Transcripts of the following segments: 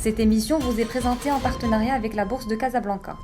Cette émission vous est présentée en partenariat avec la Bourse de Casablanca.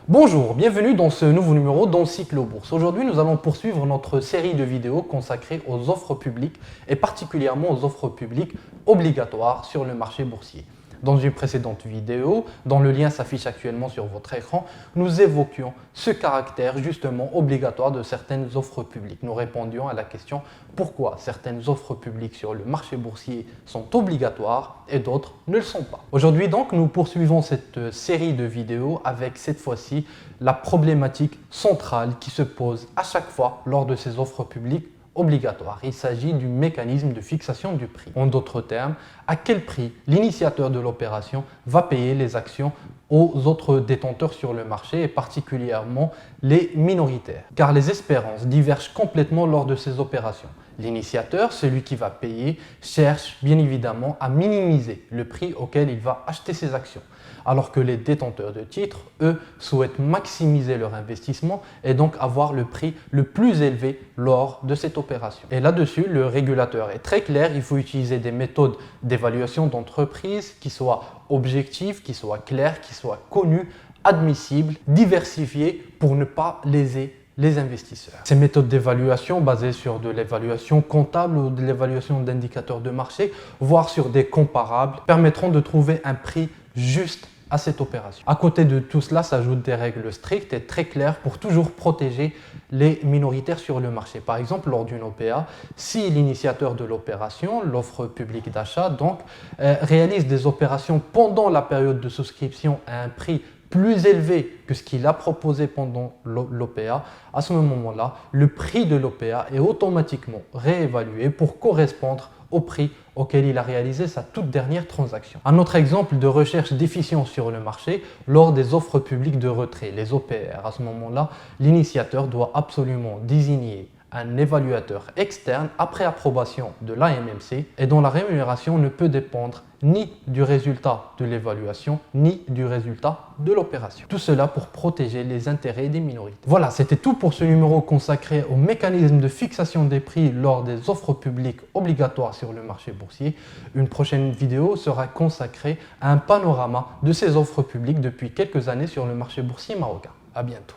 Bonjour, bienvenue dans ce nouveau numéro d'Encyclo Bourse. Aujourd'hui, nous allons poursuivre notre série de vidéos consacrée aux offres publiques et particulièrement aux offres publiques obligatoires sur le marché boursier. Dans une précédente vidéo, dont le lien s'affiche actuellement sur votre écran, nous évoquions ce caractère justement obligatoire de certaines offres publiques. Nous répondions à la question pourquoi certaines offres publiques sur le marché boursier sont obligatoires et d'autres ne le sont pas. Aujourd'hui donc, nous poursuivons cette série de vidéos avec cette fois-ci la problématique centrale qui se pose à chaque fois lors de ces offres publiques obligatoire. Il s'agit du mécanisme de fixation du prix. En d'autres termes, à quel prix l'initiateur de l'opération va payer les actions aux autres détenteurs sur le marché et particulièrement les minoritaires. Car les espérances divergent complètement lors de ces opérations. L'initiateur, celui qui va payer, cherche bien évidemment à minimiser le prix auquel il va acheter ses actions. Alors que les détenteurs de titres, eux, souhaitent maximiser leur investissement et donc avoir le prix le plus élevé lors de cette opération. Et là-dessus, le régulateur est très clair, il faut utiliser des méthodes d'évaluation d'entreprise qui soient objectives, qui soient claires, qui soient connues, admissibles, diversifiées pour ne pas léser les investisseurs. Ces méthodes d'évaluation basées sur de l'évaluation comptable ou de l'évaluation d'indicateurs de marché, voire sur des comparables, permettront de trouver un prix juste à cette opération. À côté de tout cela s'ajoutent des règles strictes et très claires pour toujours protéger les minoritaires sur le marché. Par exemple, lors d'une OPA, si l'initiateur de l'opération, l'offre publique d'achat, donc, réalise des opérations pendant la période de souscription à un prix plus élevé que ce qu'il a proposé pendant l'OPA, à ce moment-là, le prix de l'OPA est automatiquement réévalué pour correspondre au prix auquel il a réalisé sa toute dernière transaction. Un autre exemple de recherche d'efficience sur le marché, lors des offres publiques de retrait, les OPR. À ce moment-là, l'initiateur doit absolument désigner un évaluateur externe après approbation de l'AMMC et dont la rémunération ne peut dépendre ni du résultat de l'évaluation ni du résultat de l'opération. Tout cela pour protéger les intérêts des minorités. Voilà, c'était tout pour ce numéro consacré au mécanisme de fixation des prix lors des offres publiques obligatoires sur le marché boursier. Une prochaine vidéo sera consacrée à un panorama de ces offres publiques depuis quelques années sur le marché boursier marocain. À bientôt.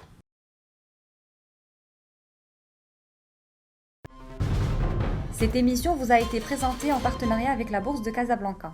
Cette émission vous a été présentée en partenariat avec la Bourse de Casablanca.